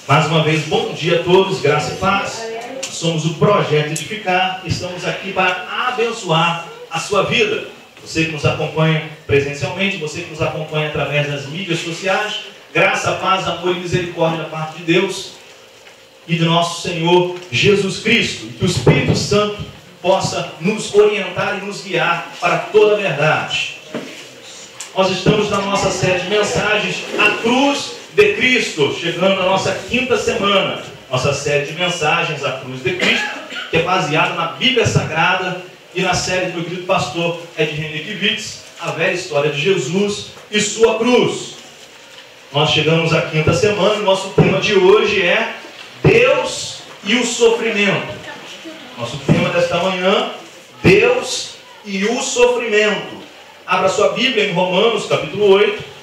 Mais uma vez, bom dia a todos, graça e paz. Somos o Projeto Edificar, estamos aqui para abençoar a sua vida. Você que nos acompanha presencialmente, você que nos acompanha através das mídias sociais, graça, paz, amor e misericórdia da parte de Deus e de nosso Senhor Jesus Cristo. E que o Espírito Santo possa nos orientar e nos guiar para toda a verdade. Nós estamos na nossa série de mensagens, A Cruz de Cristo, chegando na nossa quinta semana. Nossa série de mensagens, A Cruz de Cristo, que é baseada na Bíblia Sagrada e na série do meu querido pastor Ed Henriquewitz, A Velha História de Jesus e Sua Cruz. Nós chegamos à quinta semana e nosso tema de hoje é Deus e o Sofrimento. Nosso tema desta manhã, Deus e o Sofrimento. Abra sua Bíblia em Romanos, capítulo 8.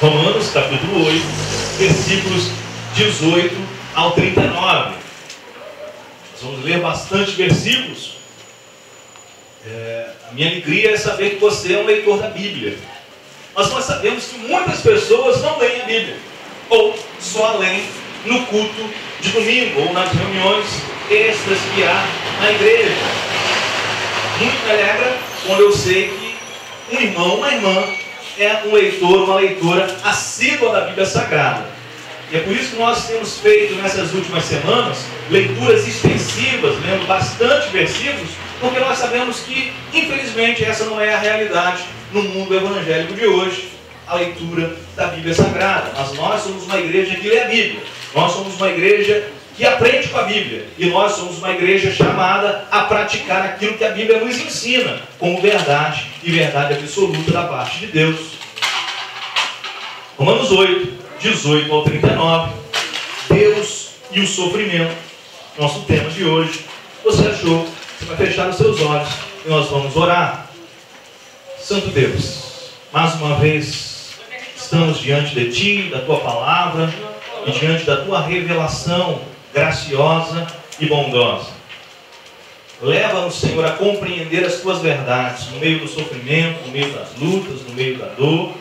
Romanos, capítulo 8, versículos 18 ao 39. Nós vamos ler bastante versículos. A minha alegria é saber que você é um leitor da Bíblia. Mas nós sabemos que muitas pessoas não leem a Bíblia, ou só leem no culto de domingo, ou nas reuniões extras que há na igreja. Muito me alegra quando eu sei que um irmão, uma irmã, é um leitor, uma leitora assídua da Bíblia Sagrada. E é por isso que nós temos feito nessas últimas semanas leituras extensivas, lendo bastante versículos, porque nós sabemos que, infelizmente, essa não é a realidade no mundo evangélico de hoje, a leitura da Bíblia Sagrada. Mas nós somos uma igreja que lê a Bíblia, nós somos uma igreja que aprende com a Bíblia, e nós somos uma igreja chamada a praticar aquilo que a Bíblia nos ensina como verdade e verdade absoluta da parte de Deus. Romanos 8, 18 ao 39, Deus e o Sofrimento, nosso tema de hoje. Você achou? Você vai fechar os seus olhos e nós vamos orar. Santo Deus, mais uma vez estamos diante de Ti, da Tua Palavra e diante da Tua revelação graciosa e bondosa. Leva-nos, Senhor, a compreender as Tuas verdades no meio do sofrimento, no meio das lutas, no meio da dor,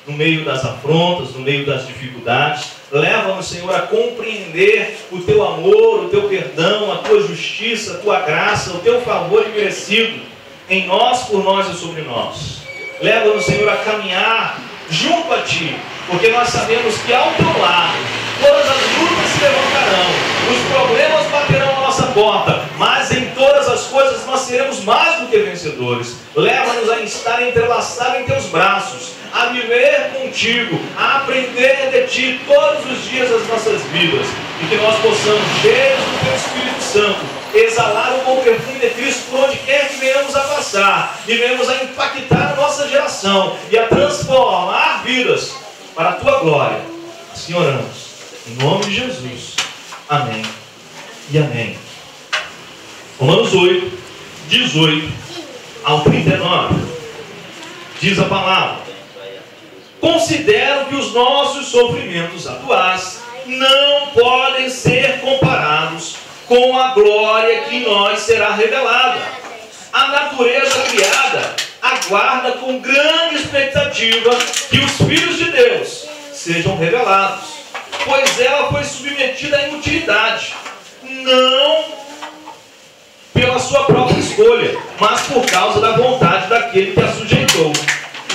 no meio das afrontas, no meio das dificuldades. Leva-nos, Senhor, a compreender o Teu amor, o Teu perdão, a Tua justiça, a Tua graça, o Teu favor imerecido em nós, por nós e sobre nós. Leva-nos, Senhor, a caminhar junto a Ti, porque nós sabemos que ao Teu lado todas as lutas se levantarão, os problemas baterão a nossa porta, mas em todas as coisas nós seremos mais do que vencedores. Leva-nos a estar entrelaçados em Teus braços, a viver contigo, a aprender de Ti todos os dias das nossas vidas, e que nós possamos, cheios do Teu Espírito Santo, exalar o bom perfume de Cristo por onde quer que venhamos a passar, e venhamos a impactar a nossa geração e a transformar vidas para a Tua glória. Assim oramos, em nome de Jesus. Amém e amém. Romanos 8, 18 ao 39. Diz a palavra: considero que os nossos sofrimentos atuais não podem ser comparados com a glória que em nós será revelada. A natureza criada aguarda com grande expectativa que os filhos de Deus sejam revelados, pois ela foi submetida à inutilidade, não pela sua própria escolha, mas por causa da vontade daquele que a sujeitou,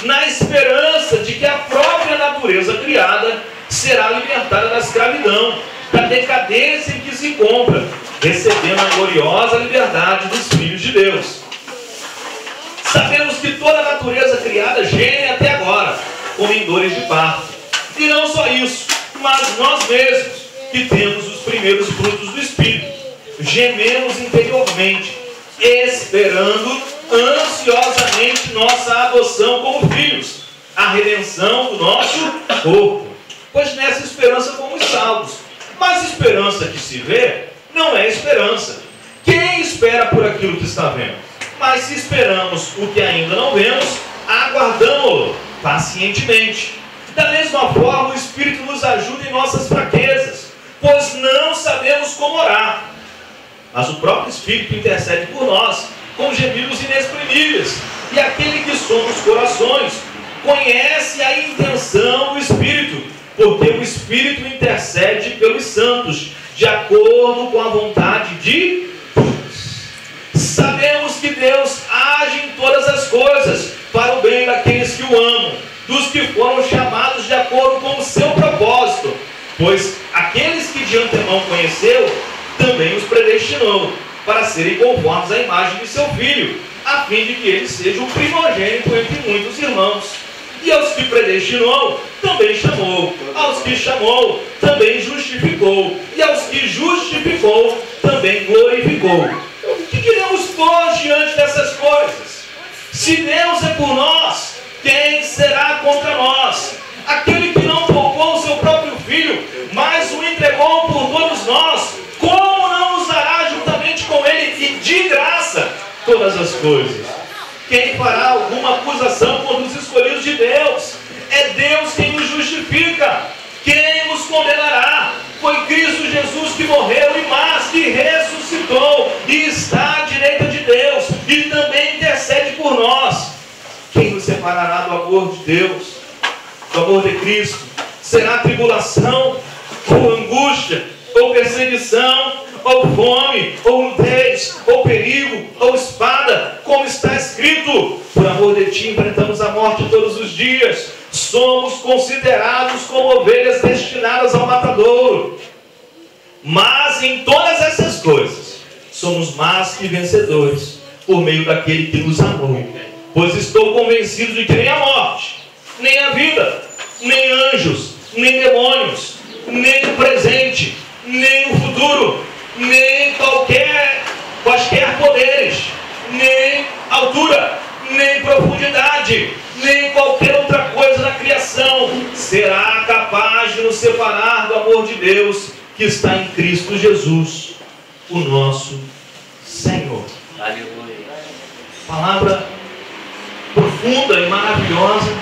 na esperança de que a própria natureza criada será libertada da escravidão, da decadência em que se encontra, recebendo a gloriosa liberdade dos filhos de Deus. Sabemos que toda a natureza criada geme até agora, como em dores de parto. E não só isso, mas nós mesmos, que temos os primeiros frutos do Espírito, gememos interiormente, esperando ansiosamente nossa adoção como filhos, a redenção do nosso corpo. Pois nessa esperança fomos salvos. Mas esperança que se vê não é esperança. Quem espera por aquilo que está vendo? Mas se esperamos o que ainda não vemos, aguardamos-lo pacientemente. Da mesma forma, o Espírito nos ajuda em nossas fraquezas, pois não sabemos como orar. Mas o próprio Espírito intercede por nós, com gemidos inexprimíveis. E aquele que sonda os corações conhece a intenção do Espírito, porque o Espírito intercede pelos santos, de acordo com a vontade de Deus. Sabemos que Deus age em todas as coisas para o bem daqueles que o amam, dos que foram chamados de acordo com o seu propósito. Pois aqueles que de antemão conheceu, também os predestinou para serem conformes à imagem de seu Filho, a fim de que ele seja o primogênito entre muitos irmãos. E aos que predestinou, também chamou. Aos que chamou, também justificou. E aos que justificou, também glorificou. O que diremos, pois, diante dessas coisas? Se Deus é por nós, quem será contra nós? Aquele que não poupou o seu próprio Filho, mas o entregou por todos nós, como não nos dará juntamente com ele e de graça todas as coisas? Quem fará alguma acusação contra os escolhidos de Deus? É Deus quem nos justifica. Quem nos condenará? Foi Cristo Jesus que morreu e mais que ressuscitou e está à direita de Deus e também intercede por nós. Quem nos separará do amor de Deus, do amor de Cristo? Será tribulação, ou angústia, ou perseguição, ou fome, ou nudez, ou perigo, ou espada, como está escrito: por amor de ti enfrentamos a morte todos os dias, somos considerados como ovelhas destinadas ao matadouro. Mas em todas essas coisas somos mais que vencedores, por meio daquele que nos amou. Pois estou convencido de que nem a morte, nem a vida, nem anjos, nem demônios, nem o presente, nem o futuro, nem quaisquer poderes, nem altura, nem profundidade, nem qualquer outra coisa na criação será capaz de nos separar do amor de Deus que está em Cristo Jesus, o nosso Senhor. Aleluia. Palavra profunda e maravilhosa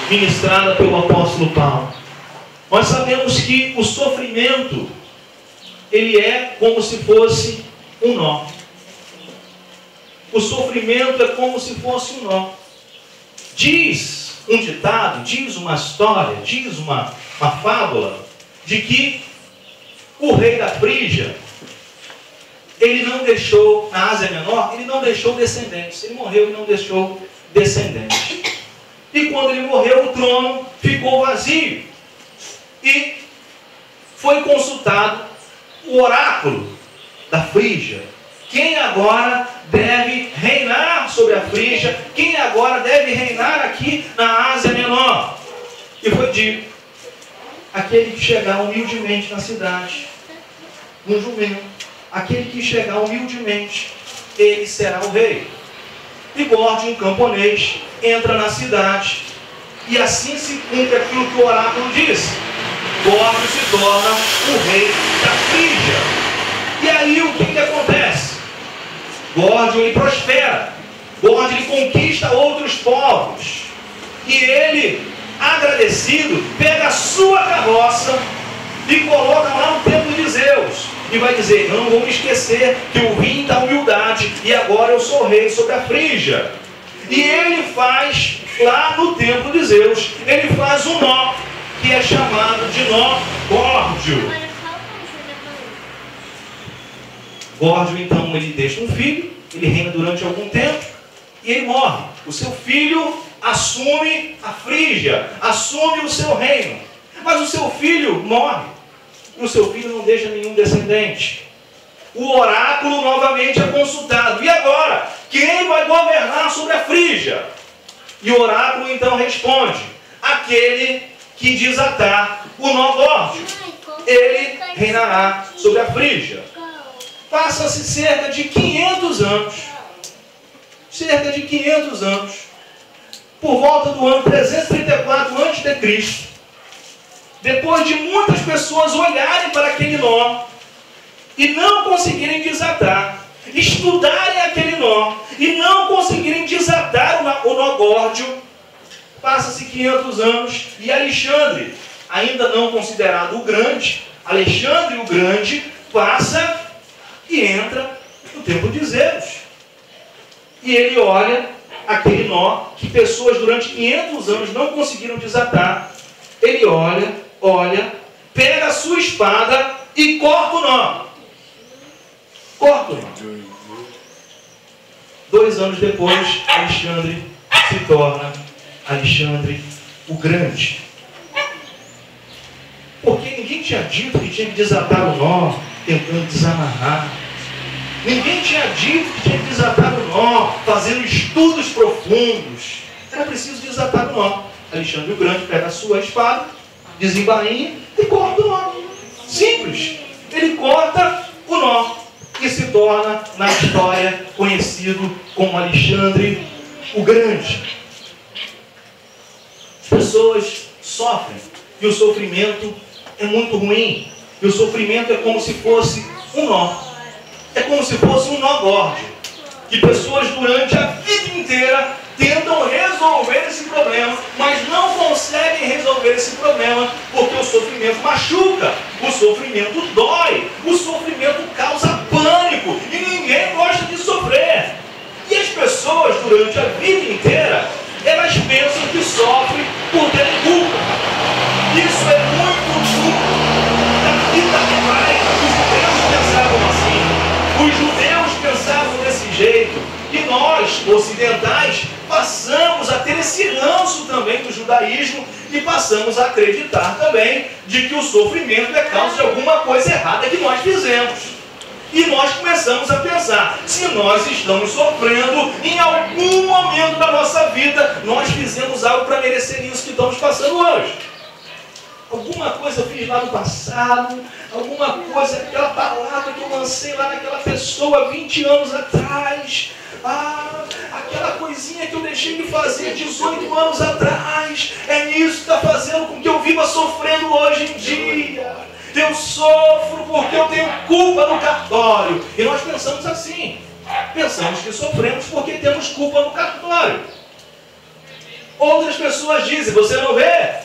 ministrada pelo apóstolo Paulo. Nós sabemos que o sofrimento, ele é como se fosse um nó. O sofrimento é como se fosse um nó. Diz um ditado, diz uma história, diz uma fábula, de que o rei da Frígia, ele não deixou, na Ásia Menor, ele não deixou descendentes. Ele morreu e não deixou descendentes. E quando ele morreu, o trono ficou vazio. E foi consultado o oráculo da Frígia. Quem agora deve reinar sobre a Frígia? Quem agora deve reinar aqui na Ásia Menor? E foi dito: aquele que chegar humildemente na cidade, no jumento, aquele que chegar humildemente, ele será o rei. E Gorde, um camponês, entra na cidade, e assim se cumpre aquilo que o oráculo diz: Gorde se torna o rei da Frígia. E aí o que acontece? Gorde, ele prospera. Gorde, ele conquista outros povos. E ele, agradecido, pega a sua carroça e coloca lá no templo de Zeus. E vai dizer: não vou me esquecer que eu vim da humildade e agora eu sou rei sobre a Frígia. E ele faz, lá no templo de Zeus, ele faz um nó, que é chamado de nó górdio. Górdio, então, ele deixa um filho, ele reina durante algum tempo e ele morre. O seu filho assume a Frígia, assume o seu reino. Mas o seu filho morre. E o seu filho não deixa nenhum descendente. O oráculo novamente é consultado. E agora? Quem vai governar sobre a Frígia? E o oráculo então responde: aquele que desatar o nó górdio, ele reinará sobre a Frígia. Passa-se cerca de 500 anos. Cerca de 500 anos. Por volta do ano 334 a.C., depois de muitas pessoas olharem para aquele nó e não conseguirem desatar, estudarem aquele nó e não conseguirem desatar o nó górdio, Passa-se 500 anos e Alexandre, ainda não considerado o Grande, Alexandre o Grande passa e entra no templo de Zeus. E ele olha aquele nó que pessoas durante 500 anos não conseguiram desatar. Ele olha, pega a sua espada e corta o nó. Corta o nó. 2 anos depois, Alexandre se torna Alexandre o Grande. Porque ninguém tinha dito que tinha que desatar o nó tentando desamarrar. Ninguém tinha dito que tinha que desatar o nó fazendo estudos profundos. Era preciso desatar o nó. Alexandre o Grande pega a sua espada, desembainha e corta o nó. Simples. Ele corta o nó e se torna, na história, conhecido como Alexandre o Grande. As pessoas sofrem e o sofrimento é muito ruim. E o sofrimento é como se fosse um nó. É como se fosse um nó górdio. Que pessoas durante a vida inteira tentam resolver esse problema, mas não conseguem resolver esse problema porque o sofrimento machuca, o sofrimento dói, o sofrimento causa pânico e ninguém gosta de sofrer. E as pessoas durante a vida inteira, elas pensam que sofrem por terem culpa. Isso é muito da vida hebraica. Os judeus pensavam desse jeito. E nós, ocidentais, passamos a ter esse ranço também do judaísmo e passamos a acreditar também de que o sofrimento é causa de alguma coisa errada que nós fizemos. E nós começamos a pensar, se nós estamos sofrendo em algum momento da nossa vida, nós fizemos algo para merecer isso que estamos passando hoje. Alguma coisa eu fiz lá no passado, alguma coisa, aquela palavra que eu lancei lá naquela pessoa 20 anos atrás, aquela coisinha que eu deixei de fazer 18 anos atrás, é isso que está fazendo com que eu viva sofrendo hoje em dia. Eu sofro porque eu tenho culpa no cartório. E nós pensamos assim, pensamos que sofremos porque temos culpa no cartório. Outras pessoas dizem, você não vê?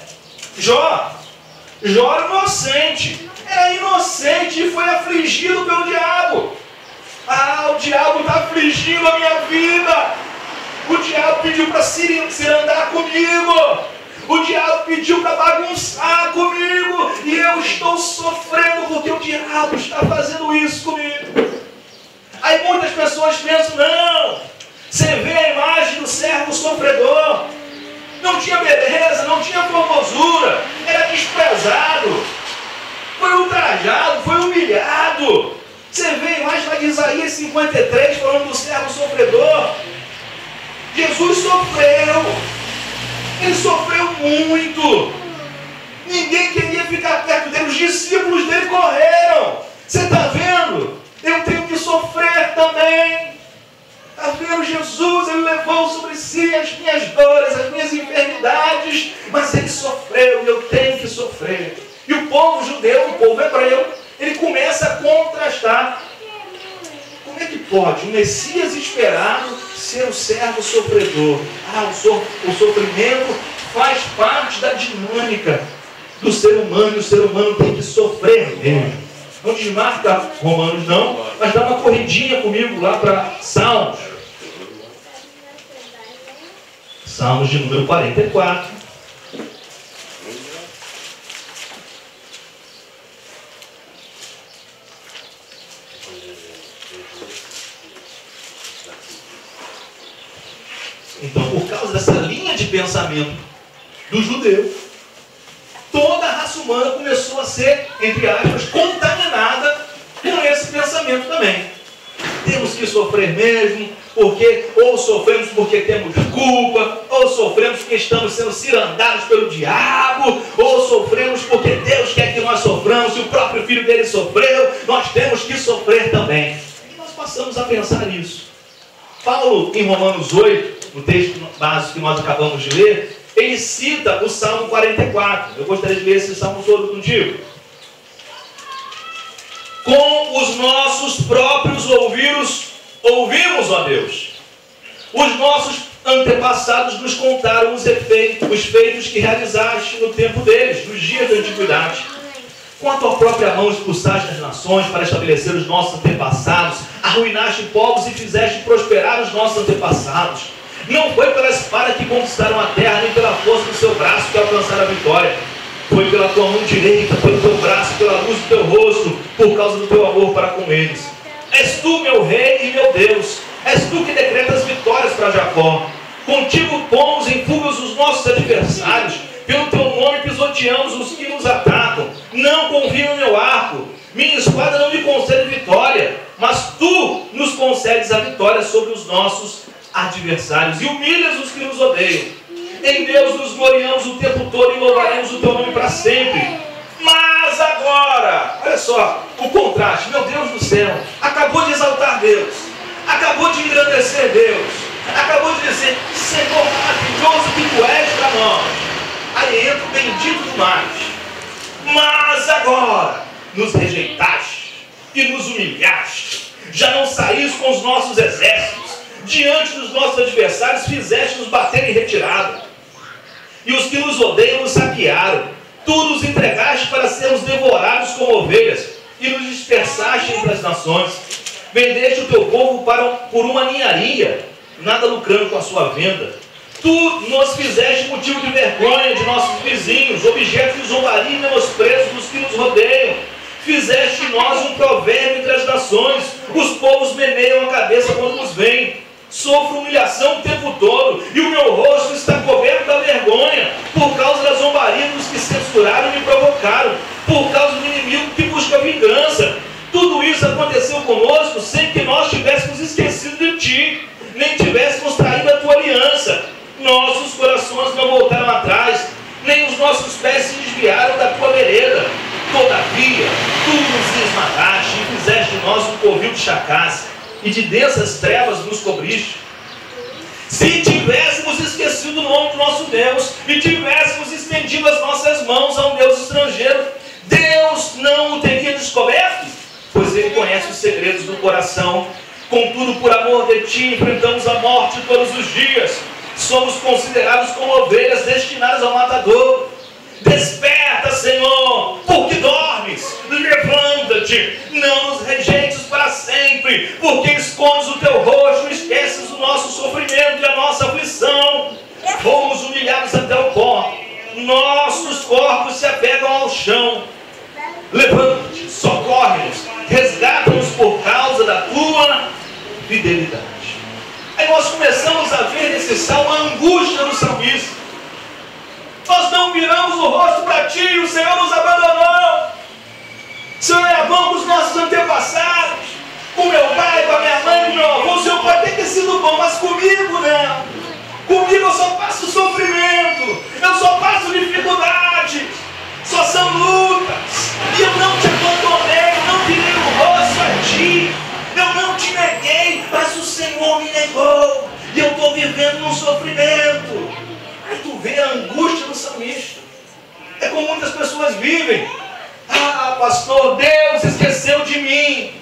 Jó era inocente. Era inocente e foi afligido pelo diabo. O diabo está afligindo a minha vida. O diabo pediu para cirandar comigo. O diabo pediu para bagunçar comigo. E eu estou sofrendo porque o diabo está fazendo isso comigo. Aí muitas pessoas pensam, não, você vê a imagem do servo sofredor. Não tinha beleza, não tinha formosura, era desprezado, foi ultrajado, foi humilhado. Você vê a imagem lá de Isaías 53, falando do servo sofredor. Jesus sofreu, ele sofreu muito. Ninguém queria ficar perto dele, os discípulos dele correram. Você está vendo? Eu tenho que sofrer também. Está vendo? Jesus, ele levou sobre si as minhas dores, as minhas enfermidades, mas ele sofreu e eu tenho que sofrer. E o povo judeu, o povo hebreu, ele começa a contrastar. Como é que pode um Messias esperado ser o servo sofredor? O sofrimento faz parte da dinâmica do ser humano, e o ser humano tem que sofrer mesmo. Não desmarca Romanos não, mas dá uma corridinha comigo lá para Salmos. Salmos de número 44. Então, por causa dessa linha de pensamento do judeu, toda a raça humana começou a ser, entre aspas, contaminada com esse pensamento também. Temos que sofrer mesmo, porque ou sofremos porque temos culpa, ou sofremos porque estamos sendo cirandados pelo diabo, ou sofremos porque Deus quer que nós soframos, e o próprio filho dele sofreu, nós temos que sofrer também. E nós passamos a pensar isso. Paulo, em Romanos 8, no texto básico que nós acabamos de ler, ele cita o Salmo 44. Eu gostaria de ler esse salmo todo contigo. Com os nossos próprios ouvidos, ouvimos, ó Deus, os nossos antepassados nos contaram os feitos que realizaste no tempo deles, nos dias da antiguidade. Com a tua própria mão expulsaste as nações para estabelecer os nossos antepassados, arruinaste povos e fizeste prosperar os nossos antepassados. Não foi pela espada que conquistaram a terra, nem pela força do seu braço que alcançaram a vitória. Foi pela tua mão direita, pelo teu braço, pela luz do teu rosto, por causa do teu amor para com eles. És tu, meu rei e meu Deus. És tu que decretas vitórias para Jacó. Contigo pomos em fuga os nossos adversários. Pelo teu nome pisoteamos os que nos atacam. Não confio no meu arco. Minha espada não me concede vitória. Mas tu nos concedes a vitória sobre os nossos adversários. E humilhas os que nos odeiam. Em Deus nos gloriamos o tempo todo e louvaremos o teu nome para sempre. Mas agora, olha só, o contraste. Meu Deus do céu, acabou de exaltar Deus. Acabou de engrandecer Deus. Acabou de dizer, Senhor maravilhoso que tu és para nós. Aí entra o bendito do mais. Mas agora nos rejeitaste e nos humilhaste. Já não saíste com os nossos exércitos. Diante dos nossos adversários fizeste-nos bater em retirada. E os que nos odeiam nos saquearam. Tu nos entregaste para sermos devorados como ovelhas e nos dispersaste entre as nações. Vendeste o teu povo por uma ninharia, nada lucrando com a sua venda. Tu nos fizeste motivo de vergonha de nossos vizinhos, objeto de zombaria e menosprezo dos que nos rodeiam. Fizeste em nós um provérbio entre as nações. Os povos meneiam a cabeça quando nos veem. Sofro humilhação o tempo todo, e o meu rosto está coberto da vergonha, por causa da zombaria dos que censuraram e me provocaram, por causa do inimigo que busca vingança. Tudo isso aconteceu conosco sem que nós tivéssemos esquecido de ti, nem tivéssemos traído a tua aliança. Nossos corações não voltaram atrás, nem os nossos pés se desviaram da tua vereda. Todavia, tu nos esmagaste e fizeste de nós um covil de chacás, e de densas trevas nos cobriste. Se tivéssemos esquecido o nome do nosso Deus e tivéssemos estendido as nossas mãos a um Deus estrangeiro, Deus não o teria descoberto, pois Ele conhece os segredos do coração. Contudo, por amor de ti, enfrentamos a morte todos os dias. Somos considerados como ovelhas destinadas ao matador. Desperta, Senhor, porque dormes. Levanta-te, não nos rejeites para sempre, porque escondes o teu rosto e esqueces o nosso sofrimento e a nossa aflição. Fomos humilhados até o pó, nossos corpos se apegam ao chão. Levanta-te, socorre-nos, resgata-nos por causa da tua fidelidade. Aí nós começamos a ver nesse salmo a angústia do salmista. Nós não viramos o rosto para ti e o Senhor nos abandonou. O Senhor é bom com os nossos antepassados, com meu pai, com a minha mãe, com meu avô. O Senhor pode até ter sido bom, mas comigo não. Comigo eu só passo sofrimento, eu só passo dificuldades, só são lutas. E eu não te abandonei, eu não virei o rosto a ti, eu não te neguei, mas o Senhor me negou. E eu estou vivendo num sofrimento. Aí tu vê a angústia do salmista. É como muitas pessoas vivem. Ah, pastor, Deus esqueceu de mim.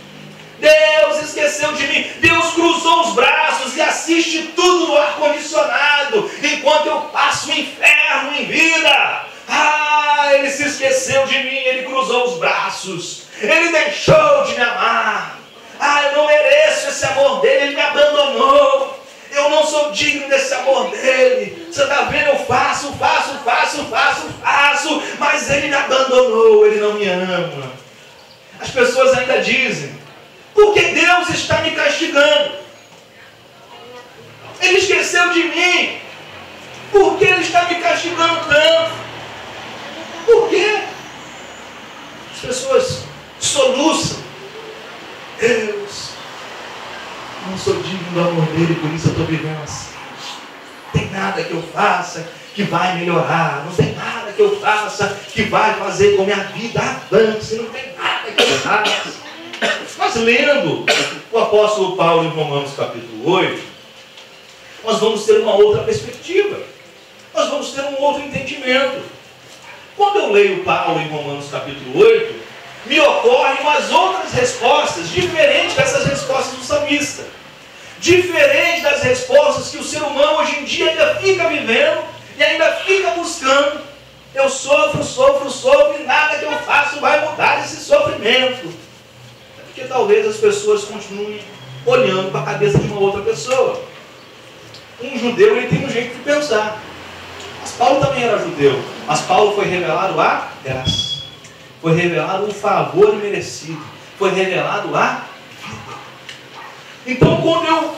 Deus esqueceu de mim. Deus cruzou os braços e assiste tudo no ar-condicionado, enquanto eu passo o inferno em vida. Ah, Ele se esqueceu de mim. Ele cruzou os braços. Ele deixou de me amar. Ah, eu não mereço esse amor dele. Ele me abandonou. Eu não sou digno desse amor dele. Você está vendo? Eu faço, mas ele me abandonou, ele não me ama. As pessoas ainda dizem, por que Deus está me castigando? Ele esqueceu de mim. Por que Ele está me castigando tanto? Por quê? As pessoas soluçam. Deus, não sou digno do amor dele, por isso eu estou vivendo assim. Não tem nada que eu faça que vai melhorar. Não tem nada que eu faça que vai fazer com que minha vida avance. Não tem nada que eu faça. Mas lendo o apóstolo Paulo em Romanos capítulo 8, nós vamos ter uma outra perspectiva. Nós vamos ter um outro entendimento. Quando eu leio Paulo em Romanos capítulo 8, me ocorrem umas outras respostas, diferentes dessas respostas do salmista. Diferente das respostas que o ser humano hoje em dia ainda fica vivendo e ainda fica buscando. Eu sofro, sofro, sofro e nada que eu faço vai mudar esse sofrimento. É porque talvez as pessoas continuem olhando para a cabeça de uma outra pessoa. Um judeu, ele tem um jeito de pensar. Mas Paulo também era judeu. Mas Paulo foi revelado a graça. Foi revelado um favor imerecido. Foi revelado a vida. Então, quando eu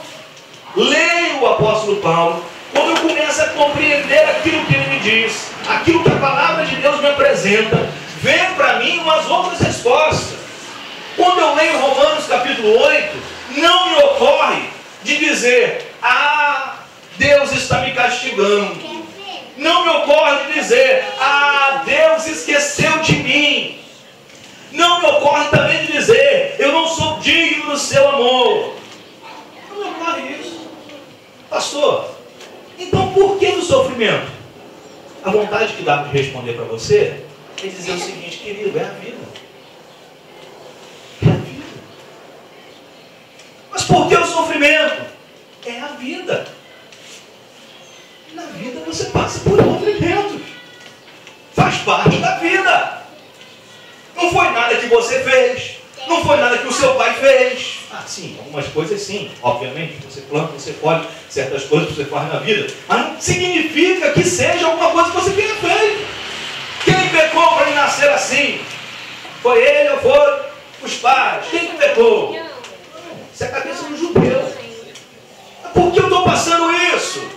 leio o apóstolo Paulo, quando eu começo a compreender aquilo que ele me diz, aquilo que a palavra de Deus me apresenta, vem para mim umas outras respostas. Quando eu leio Romanos capítulo 8, não me ocorre de dizer: ah, Deus está me castigando. Não me ocorre de dizer: ah, Deus esqueceu de mim. Não me ocorre também de dizer: eu não sou digno do seu amor. Não me ocorre isso. Pastor, então por que do sofrimento? A vontade que dá de responder para você é dizer o seguinte: querido, é a vida. É a vida. Mas por que o sofrimento? É a vida. Na vida você passa por sofrimentos. Faz parte da vida. Não foi nada que você fez. Não foi nada que o seu pai fez. Ah, sim, algumas coisas sim. Obviamente, você planta, você colhe certas coisas que você faz na vida. Mas não significa que seja alguma coisa que você tenha feito. Quem pecou para ele nascer assim? Foi ele ou foram os pais? Quem que pecou? Não, isso é a cabeça do judeu. Por que eu estou passando isso?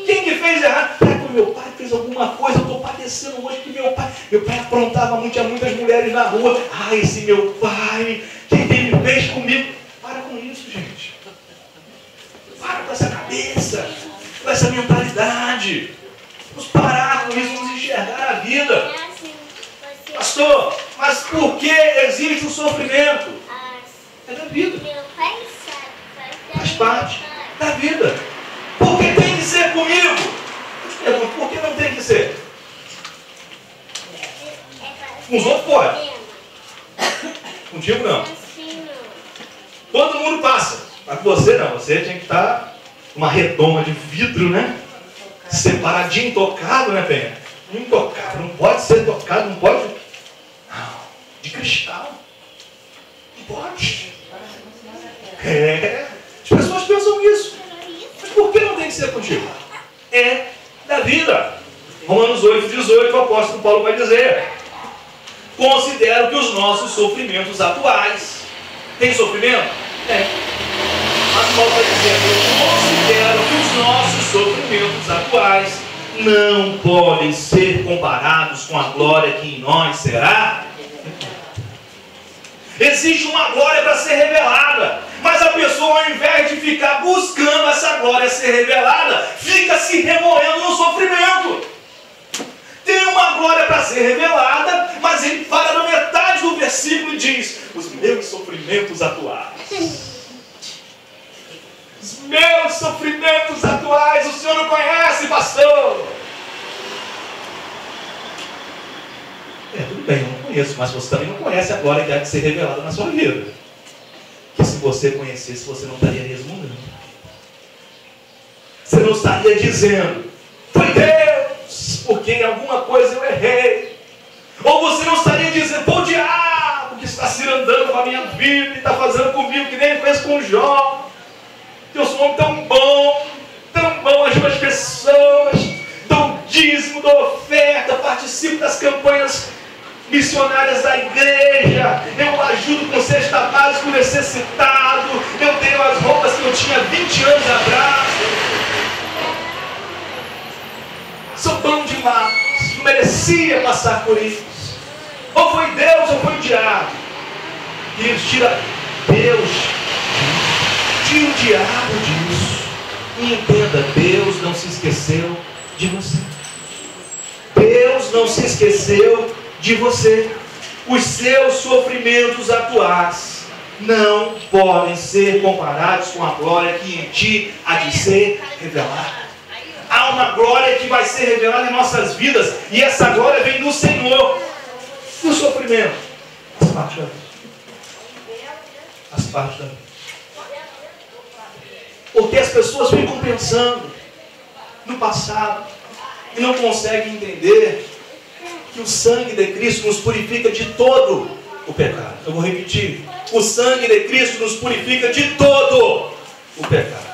Quem que fez errado? Meu pai fez alguma coisa, eu estou padecendo hoje que meu pai aprontava muito, tinha muitas mulheres na rua. Ah, esse meu pai, o que ele fez comigo? Para com isso, gente. Para com essa cabeça, com essa mentalidade. Vamos parar com isso, vamos enxergar a vida. Pastor, mas por que existe o sofrimento? É da vida. Faz parte da vida. Por que tem que ser comigo? Por que não tem que ser? Com os outros pode. Contigo não. Todo mundo passa. Mas com você não. Você tinha que estar uma redoma de vidro, né? Separadinho, intocado, né, Penha? Intocado. Não pode ser tocado, não pode. Não. De cristal. Não pode. É. As pessoas pensam isso. Mas por que não tem que ser contigo? É da vida. Romanos 8,18, o apóstolo Paulo vai dizer: considero que os nossos sofrimentos atuais. Tem sofrimento? Tem. Mas Paulo vai dizer: eu considero que os nossos sofrimentos atuais não podem ser comparados com a glória que em nós será. Existe uma glória para ser revelada, mas a pessoa, ao invés de ficar buscando essa glória ser revelada, fica se remoendo no sofrimento. Tem uma glória para ser revelada, mas ele para na metade do versículo e diz: os meus sofrimentos atuais. Os meus sofrimentos atuais, o senhor não conhece, pastor? Tudo bem, eu não conheço, mas você também não conhece a glória que há de ser revelada na sua vida. Que se você conhecesse, você não estaria resmungando. Você não estaria dizendo: foi Deus, porque em alguma coisa eu errei. Ou você não estaria dizendo: foi o diabo que está se andando com a minha vida e está fazendo comigo que nem ele fez com Jó. Que eu sou um homem tão bom, ajudo as pessoas, dou dízimo, dou oferta, participo das campanhas missionárias da igreja, eu ajudo com cesta básica o necessitado, eu tenho as roupas que eu tinha 20 anos atrás. Sou bom demais, não merecia passar por isso. Ou foi Deus ou foi o diabo. Queridos, tira o diabo disso. E entenda, Deus não se esqueceu de você. Deus não se esqueceu de você. Os seus sofrimentos atuais não podem ser comparados com a glória que em ti há de ser revelada. Há uma glória que vai ser revelada em nossas vidas, e essa glória vem do Senhor. E o sofrimento? Faz parte da vida. Faz parte da vida. Porque as pessoas ficam pensando no passado e não conseguem entender que o sangue de Cristo nos purifica de todo o pecado. Eu vou repetir. O sangue de Cristo nos purifica de todo o pecado.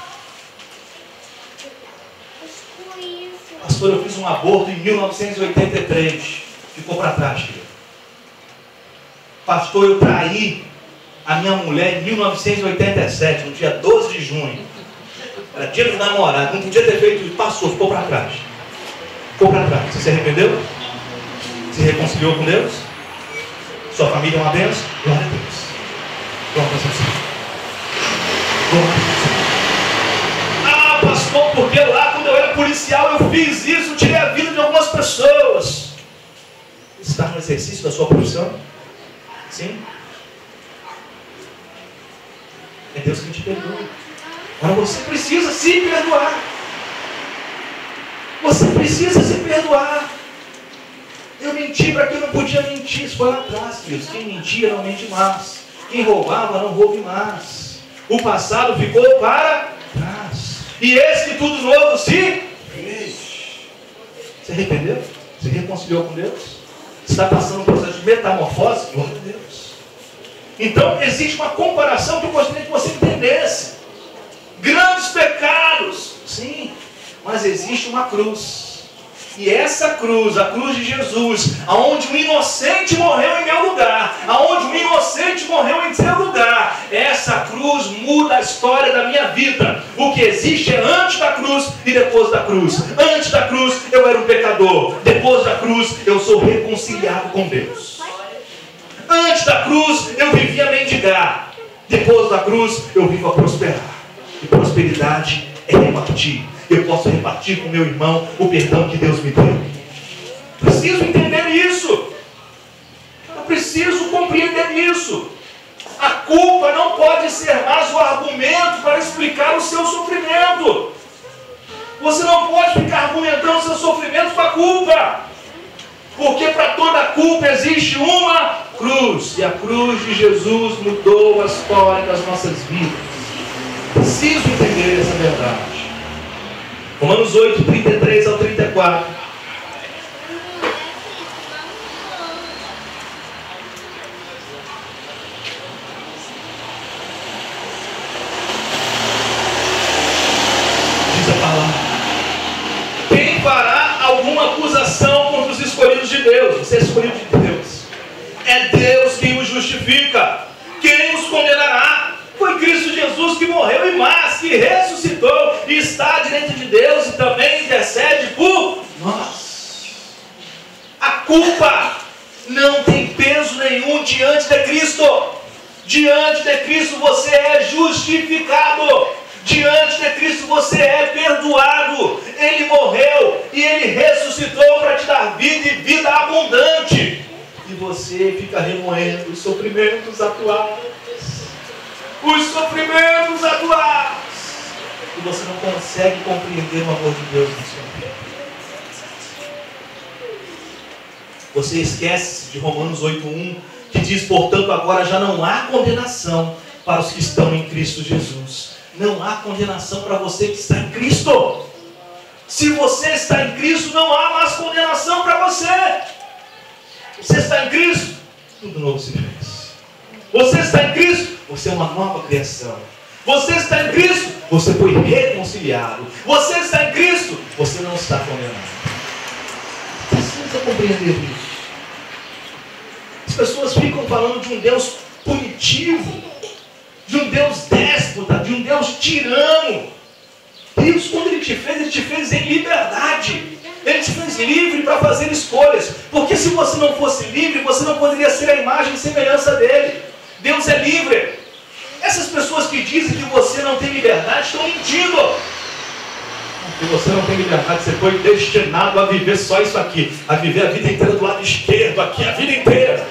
Pastor, eu fiz um aborto em 1983. Ficou para trás, filho. Pastor, eu traí a minha mulher em 1987, no dia 12 de junho. Era dia dos namorados. Não podia ter feito isso. Passou, ficou para trás. Ficou para trás. Você se arrependeu? Se reconciliou com Deus? Sua família é uma bênção? Glória a Deus. Glória a Deus. Glória a Deus. Ah, pastor, porque lá quando eu era policial eu fiz isso, tirei a vida de algumas pessoas. Está no exercício da sua profissão? Sim? É Deus que te perdoa. Agora você precisa se perdoar. Você precisa se perdoar. Eu menti para quem não podia mentir. Isso foi lá atrás, filhos. Quem mentia não mente mais. Quem roubava não roube mais. O passado ficou para trás. E esse que tudo novo se fez. Você arrependeu? Você reconciliou com Deus? Você está passando um processo de metamorfose? Glória a Deus. Então existe uma comparação que eu gostaria que você entendesse. Grandes pecados, sim, mas existe uma cruz. E essa cruz, a cruz de Jesus, aonde um inocente morreu em meu lugar, aonde um inocente morreu em seu lugar, essa cruz muda a história da minha vida. O que existe é antes da cruz e depois da cruz. Antes da cruz eu era um pecador, depois da cruz eu sou reconciliado com Deus. Antes da cruz eu vivia a mendigar, depois da cruz eu vivo a prosperar. E prosperidade é repartir. Eu posso repartir com meu irmão o perdão que Deus me deu. Preciso entender isso. Eu preciso compreender isso. A culpa não pode ser mais o argumento para explicar o seu sofrimento. Você não pode ficar argumentando o seu sofrimento com a culpa. Porque para toda culpa existe uma cruz. E a cruz de Jesus mudou a história das nossas vidas. Preciso entender essa verdade. Romanos 8, 33 ao 34. Diz a palavra: quem fará alguma acusação contra os escolhidos de Deus? Você é escolhido de Deus. É Deus quem os justifica. Quem os condenará? Foi Cristo Jesus que morreu e mais, que ressuscitou e está diante de Deus e também intercede por nós. A culpa não tem peso nenhum diante de Cristo. Diante de Cristo você é justificado. Diante de Cristo você é perdoado. Ele morreu e Ele ressuscitou para te dar vida e vida abundante. E você fica remoendo os sofrimentos atuais. Os sofrimentos atuais. E você não consegue compreender o amor de Deus na sua vida. Você esquece de Romanos 8:1, que diz: portanto agora já não há condenação para os que estão em Cristo Jesus. Não há condenação para você que está em Cristo. Se você está em Cristo, não há mais condenação para você. Você está em Cristo, tudo novo se fez. Você está em Cristo, você é uma nova criação. Você está em Cristo, você foi reconciliado. Você está em Cristo, você não está condenado. Precisa compreender isso. As pessoas ficam falando de um Deus punitivo, de um Deus déspota, de um Deus tirano. Deus, quando Ele te fez em liberdade. Ele te fez livre para fazer escolhas. Porque se você não fosse livre, você não poderia ser a imagem e semelhança dele. Deus é livre. Essas pessoas que dizem que você não tem liberdade estão mentindo. Se você não tem liberdade, você foi destinado a viver só isso aqui. A viver a vida inteira do lado esquerdo aqui, a vida inteira.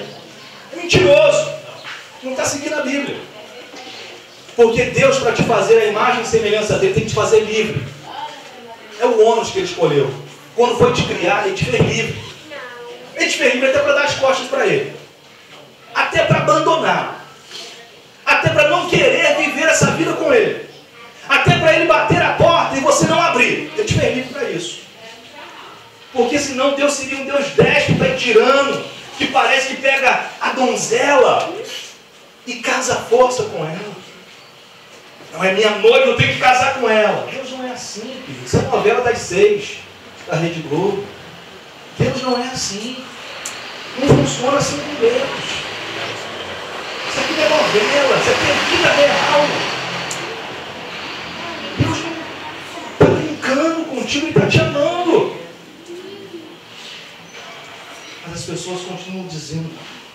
É mentiroso. Não está seguindo a Bíblia. Porque Deus, para te fazer a imagem e semelhança dele, tem que te fazer livre. É o ônus que Ele escolheu. Quando foi te criar, Ele te fez livre. Ele te fez livre até para dar as costas para Ele. Até para abandonar. Até para não querer viver essa vida com Ele. Até para ele bater a porta e você não abrir. Eu te permito para isso. Porque senão Deus seria um Deus déspota e tirano, que parece que pega a donzela e casa à força com ela. Não é minha noiva, eu tenho que casar com ela. Deus não é assim, filho. Isso é novela das 6 da Rede Globo. Deus não é assim. Não funciona assim com Deus. Isso aqui não é novela, isso aqui é vida real. Deus não está brincando contigo, Ele está te amando. Mas as pessoas continuam dizendo: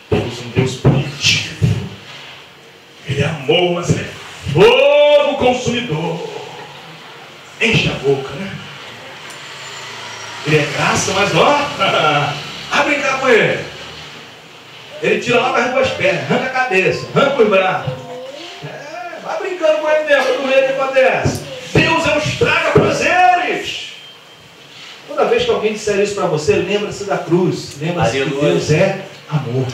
Deus é um Deus punitivo. Ele é amor, mas Ele é fogo consumidor. Enche a boca, né? Ele é graça, mas ó, vai brincar com ele. Ele tira lá mais duas pernas, arranca a cabeça, arranca os braços. Vai brincando com ele mesmo, do meio que acontece. Deus é um estraga-prazeres. Toda vez que alguém disser isso para você, lembra-se da cruz. Lembra-se que Deus é amor.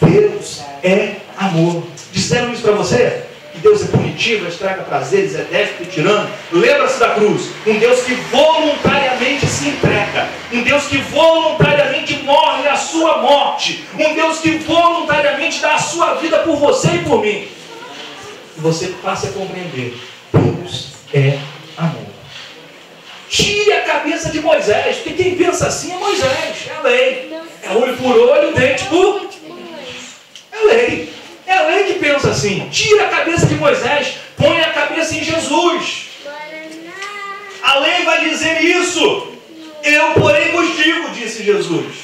Deus é amor. Disseram isso para você? Que Deus é punitivo, estraga prazeres, é déspota e tirano. Lembra-se da cruz. Um Deus que voluntariamente se entrega. Um Deus que voluntariamente morre a sua morte. Um Deus que voluntariamente dá a sua vida por você e por mim. E você passa a compreender: Deus é amor. Tire a cabeça de Moisés, porque quem pensa assim é Moisés, é a lei. É olho por olho, dente por... É a lei. É a lei que pensa assim. Tira a cabeça de Moisés, põe a cabeça em Jesus. A lei vai dizer isso. Eu, porém, vos digo, disse Jesus.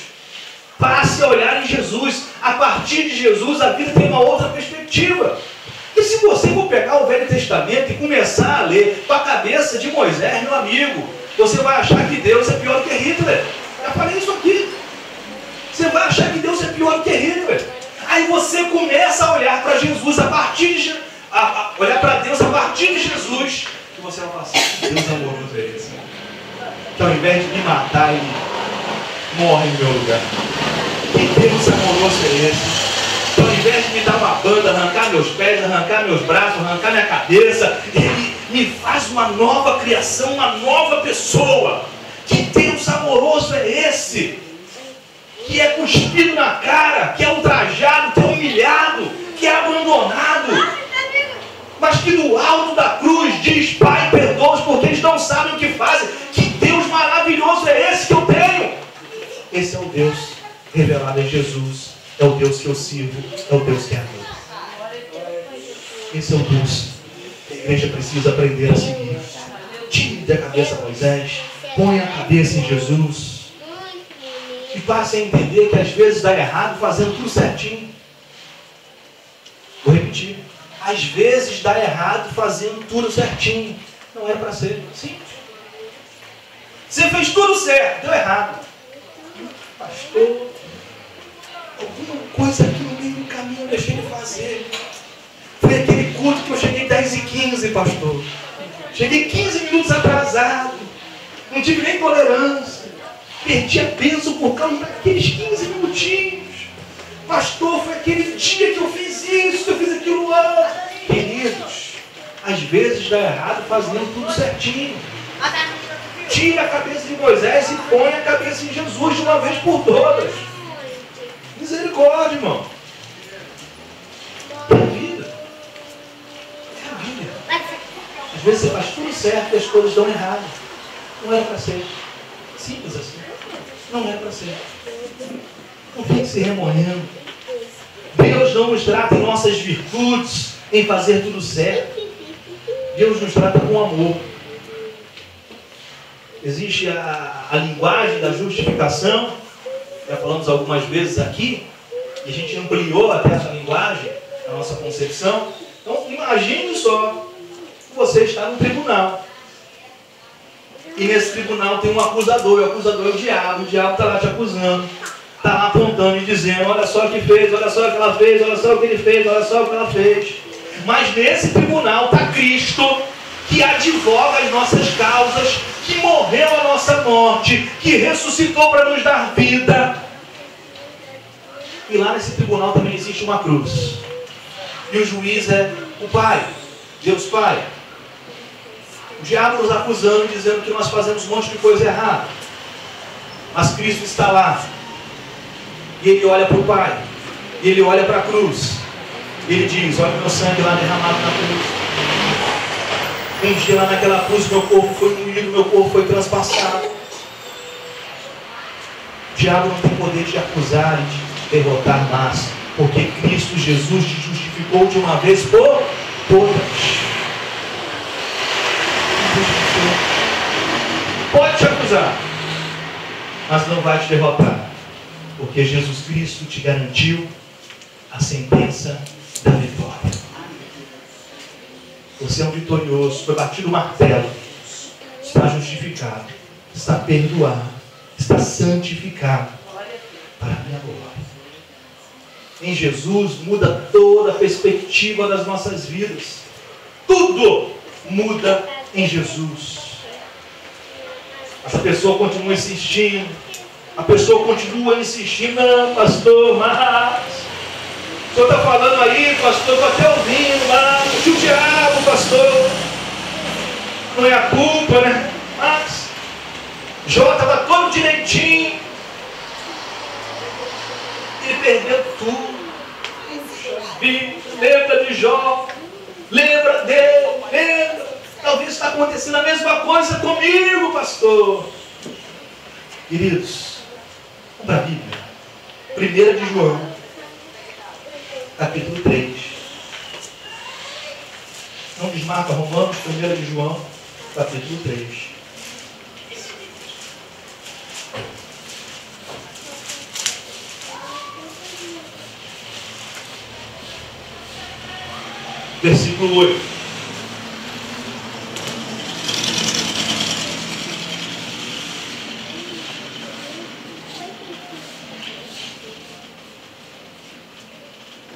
Passe a olhar em Jesus. A partir de Jesus, a vida tem uma outra perspectiva. E se você for pegar o Velho Testamento e começar a ler com a cabeça de Moisés, meu amigo, você vai achar que Deus é pior que Hitler. Já falei isso aqui. Você vai achar que Deus é pior que Hitler. Aí você começa a olhar para Jesus a partir de olhar para Deus a partir de Jesus, e você vai falar assim: Deus amoroso é esse, que ao invés de me matar, Ele morre no meu lugar. Que Deus amoroso é esse, que ao invés de me dar uma banda, arrancar meus pés, arrancar meus braços, arrancar minha cabeça, Ele me faz uma nova criação, uma nova pessoa. Que Deus amoroso é esse, que é cuspido na cara, que é ultrajado, que é humilhado, que é abandonado, mas que no alto da cruz diz: Pai, perdoa-os porque eles não sabem o que fazem. Que Deus maravilhoso é esse que eu tenho? Esse é o Deus revelado em Jesus. É o Deus que eu sirvo, é o Deus que é amor. Esse é o Deus que a igreja precisa aprender a seguir. Tire da cabeça Moisés, põe a cabeça em Jesus. E passe a entender que às vezes dá errado fazendo tudo certinho. Vou repetir. Às vezes dá errado fazendo tudo certinho. Não é para ser. Simples. Você fez tudo certo, deu errado. Pastor, alguma coisa aqui no meio do caminho eu deixei de fazer. Foi aquele culto que eu cheguei 10h15, pastor. Cheguei 15 minutos atrasado. Não tive nem tolerância. Perdi a bênção por causa daqueles 15 minutinhos. Pastor, foi aquele dia que eu fiz isso, que eu fiz aquilo lá. Queridos, às vezes dá errado fazendo tudo certinho. Tira a cabeça de Moisés e põe a cabeça em Jesus de uma vez por todas. Misericórdia, irmão. É a vida. É a vida. Às vezes você faz tudo certo e as coisas dão errado. Não era para ser. Simples assim. Não é para ser. Não fique se remoendo. Deus não nos trata em nossas virtudes, em fazer tudo certo. Deus nos trata com amor. Existe a linguagem da justificação. Já falamos algumas vezes aqui. E a gente ampliou até essa linguagem na nossa concepção. Então imagine só que você está no tribunal. E nesse tribunal tem um acusador, e o acusador é o diabo está lá te acusando, está lá apontando e dizendo: olha só o que fez, olha só o que ela fez, olha só o que ele fez, olha só o que ela fez. Mas nesse tribunal está Cristo, que advoga as nossas causas, que morreu a nossa morte, que ressuscitou para nos dar vida. E lá nesse tribunal também existe uma cruz. E o juiz é o Pai, Deus Pai. O diabo nos acusando, dizendo que nós fazemos um monte de coisa errada. Mas Cristo está lá. E Ele olha para o Pai. E Ele olha para a cruz. E Ele diz: olha o meu sangue lá derramado na cruz. Um dia lá naquela cruz, meu corpo foi moído, meu corpo foi transpassado. O diabo não tem poder de acusar e de derrotar mais. Porque Cristo Jesus te justificou de uma vez por todas. Pode te acusar, mas não vai te derrotar, porque Jesus Cristo te garantiu a sentença da vitória. Você é um vitorioso, foi batido o martelo, está justificado, está perdoado, está santificado para a minha glória. Em Jesus muda toda a perspectiva das nossas vidas. Tudo muda em Jesus. Essa pessoa continua insistindo. A pessoa continua insistindo. Não, pastor, mas o senhor está falando aí, pastor, estou até ouvindo, mas o diabo, pastor, não é a culpa, né? Mas Jó estava todo direitinho. Ele perdeu tudo. Lembra de Jó. Lembra dele. Lembra. Talvez está acontecendo a mesma coisa comigo, pastor. Queridos, vamos para a Bíblia. 1 de João, capítulo 3. Não desmarca Romanos, 1 de João, capítulo 3. Versículo 8.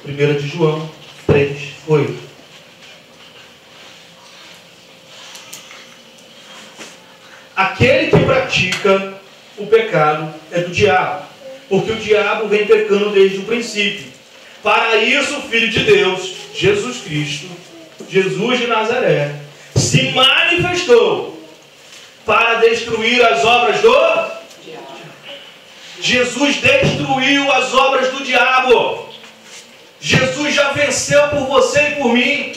Primeira de João 3, 8. Aquele que pratica o pecado é do diabo, porque o diabo vem pecando desde o princípio. Para isso o Filho de Deus, Jesus Cristo, Jesus de Nazaré, se manifestou para destruir as obras do diabo. Jesus destruiu as obras do diabo. Jesus já venceu por você e por mim.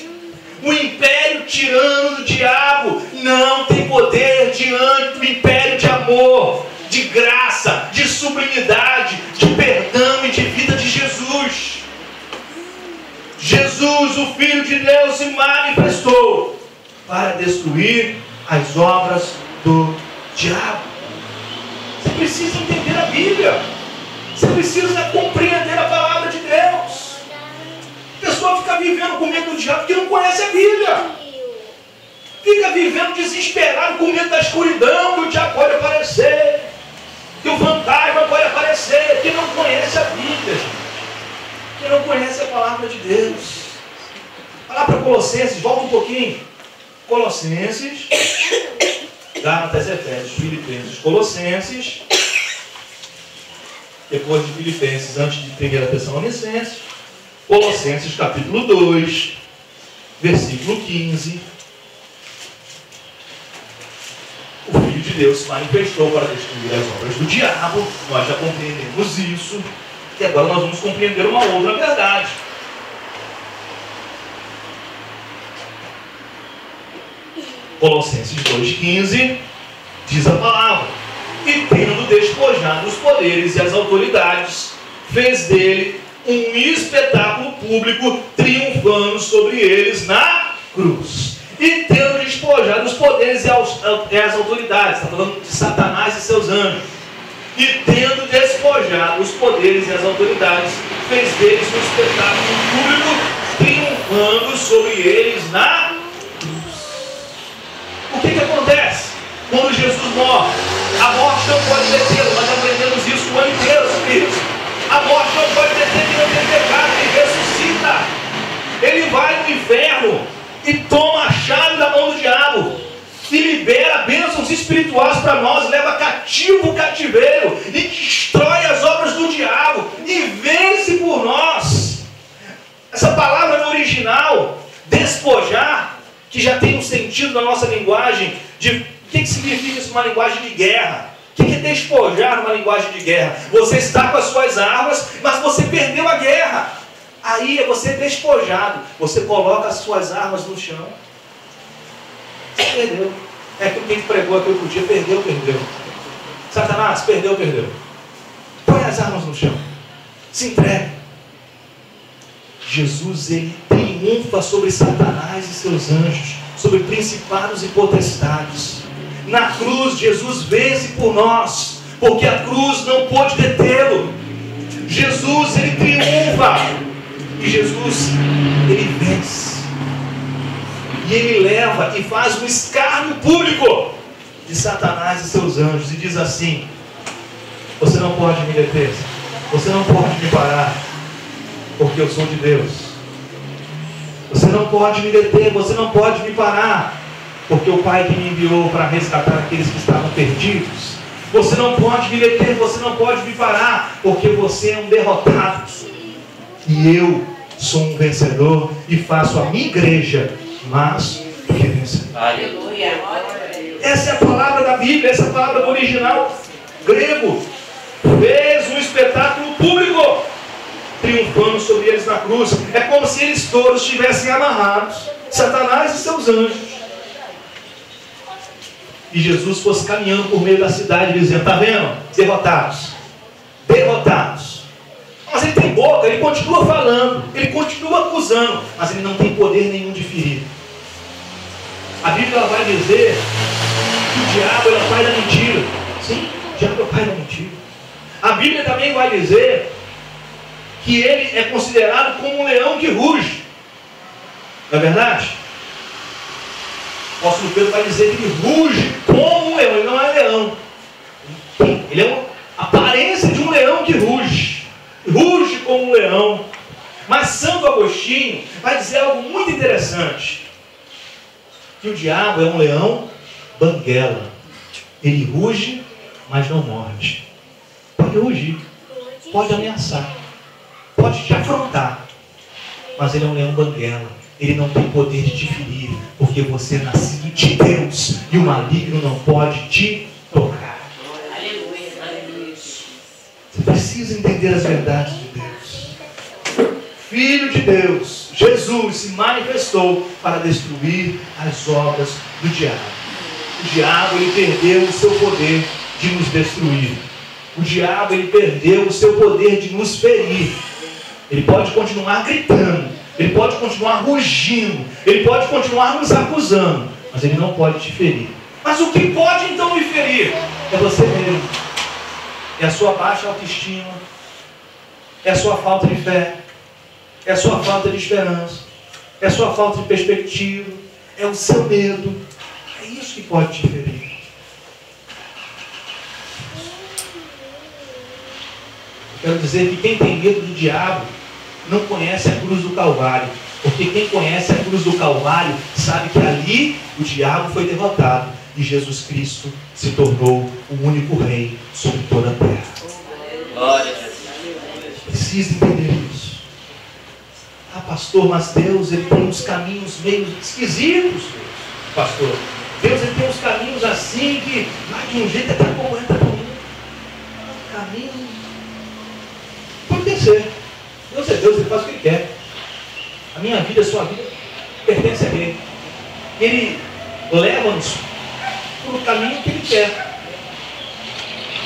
O império tirano do diabo não tem poder diante do império de amor, de graça, de sublimidade, de perdão e de vida de Jesus. Jesus, o Filho de Deus, se manifestou para destruir as obras do diabo. Você precisa entender a Bíblia. Você precisa compreender a palavra de Deus. A pessoa fica vivendo com medo do diabo porque não conhece a Bíblia. Fica vivendo desesperado com medo da escuridão, que o diabo pode aparecer, que o fantasma pode aparecer, que não conhece a Bíblia, gente. Que não conhece a palavra de Deus. Vai lá para Colossenses, volta um pouquinho. Colossenses, Gálatas, Efésios, Filipenses, Colossenses, depois de Filipenses, antes de 1 Tessalonicenses. Colossenses capítulo 2, versículo 15. O Filho de Deus se manifestou para destruir as obras do diabo. Nós já compreendemos isso. E agora nós vamos compreender uma outra verdade. Colossenses 2,15 diz a palavra: e tendo despojado os poderes e as autoridades, fez dele um espetáculo público, triunfando sobre eles na cruz. E tendo despojado os poderes e as autoridades, está falando de Satanás e seus anjos. E tendo despojado os poderes e as autoridades, fez deles um espetáculo público, triunfando sobre eles na cruz. O que acontece quando Jesus morre? A morte não pode detê-lo. Nós aprendemos isso o ano inteiro sobre isso. A morte não pode deter quem não tem pecado. Ele ressuscita. Ele vai no inferno e toma a chave da mão do diabo e libera bênçãos espirituais para nós, leva cativo o cativeiro e destrói as obras do diabo e vence por nós. Essa palavra no original, despojar, que já tem um sentido na nossa linguagem numa linguagem de guerra. O que é despojar numa linguagem de guerra? Você está com as suas armas, mas você perdeu a guerra. Aí é você despojado. Você coloca as suas armas no chão. Você perdeu. É aquilo que a gente pregou aqui outro dia. Perdeu. Satanás, perdeu. Põe as armas no chão. Se entregue. Jesus, ele triunfa sobre Satanás e seus anjos, sobre principados e potestades. Na cruz, Jesus vence por nós, porque a cruz não pôde detê-lo. Jesus, ele triunfa. E Jesus, ele vence. E ele leva e faz um escárnio público de Satanás e seus anjos. E diz assim: você não pode me deter, você não pode me parar, porque eu sou de Deus. Você não pode me deter, você não pode me parar, porque o Pai que me enviou para resgatar aqueles que estavam perdidos. Você não pode me deter, você não pode me parar, porque você é um derrotado. E eu sou um vencedor e faço a minha igreja mais do que vencedor. Aleluia. Essa é a palavra da Bíblia, essa é a palavra do original grego. Fez um espetáculo público, triunfando sobre eles na cruz. É como se eles todos estivessem amarrados, Satanás e seus anjos. E Jesus fosse caminhando por meio da cidade, dizendo: está vendo? Derrotados. Mas ele tem boca, ele continua falando, ele continua acusando, mas ele não tem poder nenhum de ferir. A Bíblia ela vai dizer que o diabo é o pai da mentira. Sim, o diabo é o pai da mentira. A Bíblia também vai dizer que ele é considerado como um leão que ruge. Não é verdade? O apóstolo Pedro vai dizer que ele ruge como um leão. Ele não é leão. Ele é uma aparência de um leão que ruge. Ruge como um leão. Mas Santo Agostinho vai dizer algo muito interessante. Que o diabo é um leão banguela. Ele ruge, mas não morde. Pode rugir. Pode ameaçar. Pode te afrontar. Mas ele é um leão banguela. Ele não tem poder de te ferir, porque você é nascido de Deus e o maligno não pode te tocar. Aleluia. Você precisa entender as verdades de Deus. Filho de Deus, Jesus se manifestou para destruir as obras do diabo. O diabo, ele perdeu o seu poder de nos destruir. O diabo, ele perdeu o seu poder de nos ferir. Ele pode continuar gritando. Ele pode continuar rugindo, ele pode continuar nos acusando, mas ele não pode te ferir. Mas o que pode então me ferir? É você mesmo. É a sua baixa autoestima, é a sua falta de fé, é a sua falta de esperança, é a sua falta de perspectiva, é o seu medo. É isso que pode te ferir. Quero dizer que quem tem medo do diabo não conhece a cruz do Calvário, porque quem conhece a cruz do Calvário sabe que ali o diabo foi derrotado e Jesus Cristo se tornou o único rei sobre toda a terra. Glória a Deus. Precisa entender isso. Ah, pastor, mas Deus ele tem uns caminhos meio esquisitos, pastor. Deus ele tem uns caminhos assim que vai de um jeito até como entra por mim. Caminho pode ser. Deus é Deus, ele faz o que ele quer. A minha vida, a sua vida, pertence a Ele. Ele leva-nos para o caminho que Ele quer.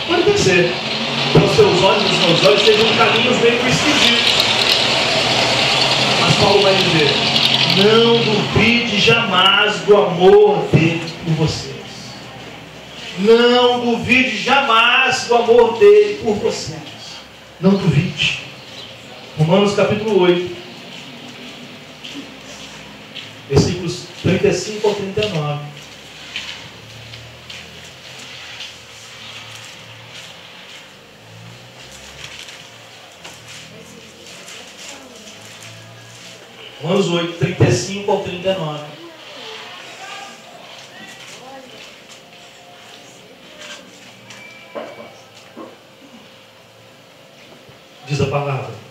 Pode ser. Para os seus olhos, os meus olhos, sejam caminhos meio esquisitos. Mas Paulo vai dizer: não duvide jamais do amor dele por vocês. Não duvide jamais do amor dele por vocês. Não duvide. Romanos capítulo 8, versículos 35 ao 39. Romanos 8, 35 ao 39. Diz a palavra: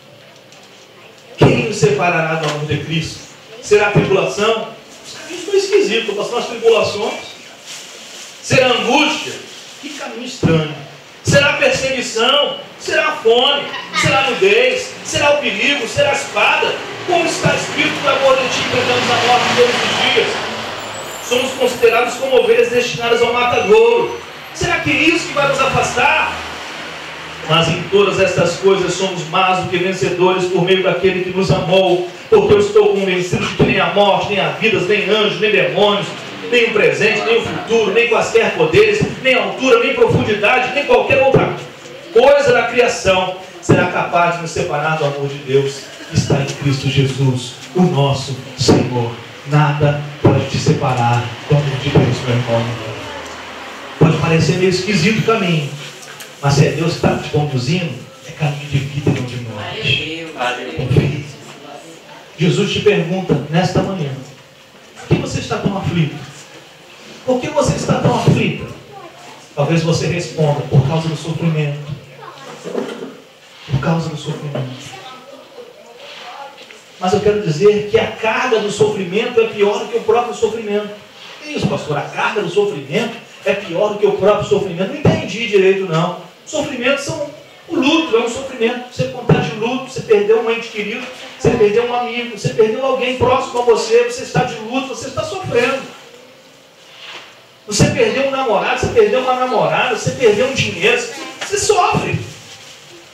quem nos separará do amor de Cristo? Será a tribulação? Os caminhos estão esquisitos, são as tribulações. Será angústia? Que caminho estranho. Será perseguição? Será fome? Será nudez? Será o perigo? Será a espada? Como está escrito que amor de ti enfrentamos a morte todos os dias? Somos considerados como ovelhas destinadas ao matadouro. Será que é isso que vai nos afastar? Mas em todas estas coisas somos mais do que vencedores por meio daquele que nos amou. Porque eu estou convencido de que nem a morte, nem a vida, nem anjos, nem demônios, nem o presente, nem o futuro, nem quaisquer poderes, nem altura, nem profundidade, nem qualquer outra coisa da criação será capaz de nos separar do amor de Deus que está em Cristo Jesus, o nosso Senhor. Nada pode te separar do amor de Deus, meu irmão. Pode parecer meio esquisito o caminho, mas se é Deus que está te conduzindo, é caminho de vida e não de morte. Confie. Jesus te pergunta nesta manhã: por que você está tão aflito? Por que você está tão aflita? Talvez você responda: por causa do sofrimento. Por causa do sofrimento. Mas eu quero dizer que a carga do sofrimento é pior do que o próprio sofrimento. Que isso, pastor? A carga do sofrimento é pior do que o próprio sofrimento? Não entendi direito, não. Sofrimentos são... O luto é um sofrimento. Você contar de luto, você perdeu um ente querido, você perdeu um amigo, você perdeu alguém próximo a você, você está de luto, você está sofrendo. Você perdeu um namorado, você perdeu uma namorada, você perdeu um dinheiro, você sofre.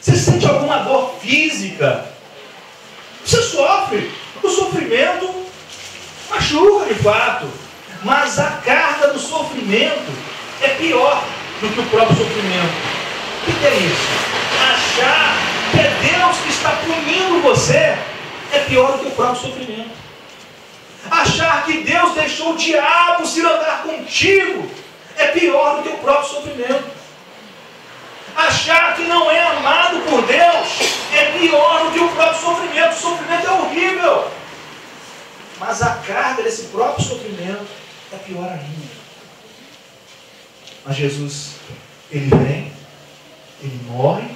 Você sente alguma dor física, você sofre. O sofrimento machuca de fato, mas a carga do sofrimento é pior do que o próprio sofrimento. O que é isso? Achar que é Deus que está punindo você é pior do que o próprio sofrimento. Achar que Deus deixou o diabo se andar contigo é pior do que o próprio sofrimento. Achar que não é amado por Deus é pior do que o próprio sofrimento. O sofrimento é horrível, mas a carga desse próprio sofrimento é pior ainda. Mas Jesus, Ele vem, Ele morre,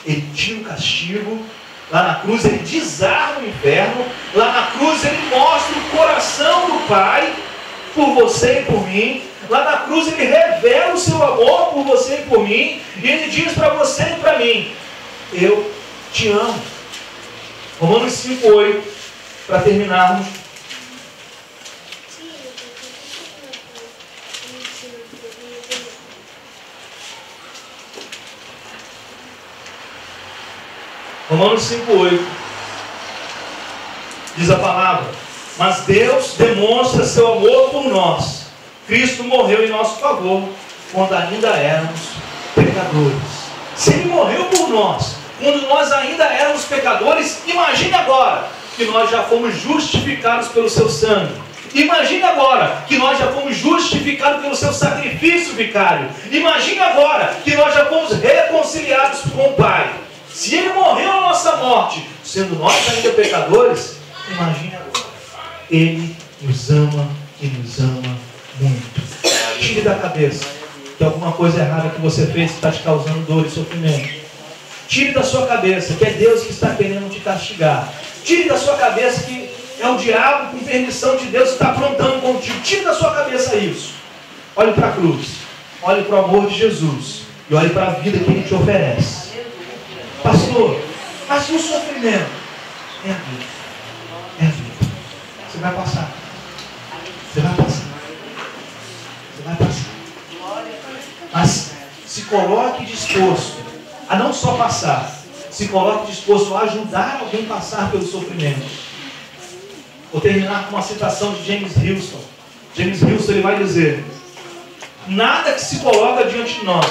Ele tira o castigo. Lá na cruz Ele desarma o inferno. Lá na cruz Ele mostra o coração do Pai por você e por mim. Lá na cruz Ele revela o seu amor por você e por mim. E Ele diz para você e para mim: eu te amo. Romanos 5:8, para terminarmos. Romanos 5:8 diz a palavra: mas Deus demonstra seu amor por nós. Cristo morreu em nosso favor quando ainda éramos pecadores. Se Ele morreu por nós quando nós ainda éramos pecadores, imagine agora que nós já fomos justificados pelo seu sangue. Imagine agora que nós já fomos justificados pelo seu sacrifício vicário. Imagine agora que nós já fomos reconciliados com o Pai. Se Ele morreu na nossa morte, sendo nós ainda pecadores, imagine agora. Ele nos ama e nos ama muito. Tire da cabeça que alguma coisa errada que você fez está te causando dor e sofrimento. Tire da sua cabeça que é Deus que está querendo te castigar. Tire da sua cabeça que é o diabo com permissão de Deus que está aprontando contigo. Tire da sua cabeça isso. Olhe para a cruz. Olhe para o amor de Jesus. E olhe para a vida que Ele te oferece. Pastor, mas o sofrimento é a vida. É a vida. Você vai passar. Você vai passar. Você vai passar. Mas se coloque disposto a não só passar, se coloque disposto a ajudar alguém a passar pelo sofrimento. Vou terminar com uma citação de James Houston. James Houston, ele vai dizer: nada que se coloca diante de nós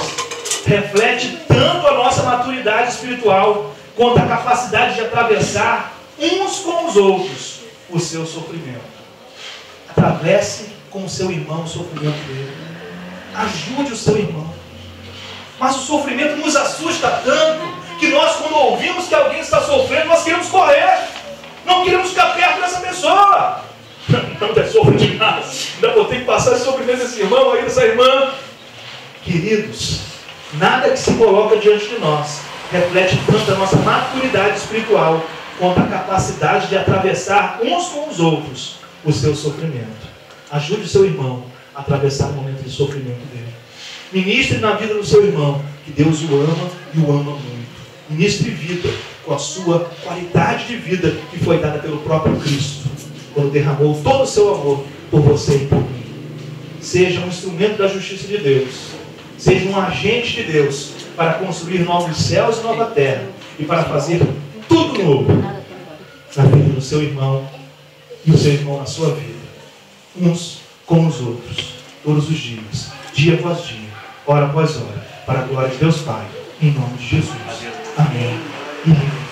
reflete tanto a nossa maturidade espiritual quanto a capacidade de atravessar uns com os outros o seu sofrimento. Atravesse com o seu irmão o sofrimento dele. Ajude o seu irmão. Mas o sofrimento nos assusta tanto que nós, quando ouvimos que alguém está sofrendo, nós queremos correr. Não queremos ficar perto dessa pessoa. Não é sofrer demais. Ainda vou ter que passar esse sofrimento desse irmão aí, dessa irmã. Queridos, nada que se coloca diante de nós reflete tanto a nossa maturidade espiritual quanto a capacidade de atravessar uns com os outros o seu sofrimento. Ajude o seu irmão a atravessar o momento de sofrimento dele. Ministre na vida do seu irmão, que Deus o ama e o ama muito. Ministre vida com a sua qualidade de vida que foi dada pelo próprio Cristo, quando derramou todo o seu amor por você e por mim. Seja um instrumento da justiça de Deus. Seja um agente de Deus para construir novos céus e nova terra e para fazer tudo novo na vida do seu irmão e o seu irmão na sua vida, uns com os outros, todos os dias, dia após dia, hora após hora, para a glória de Deus Pai, em nome de Jesus. Amém.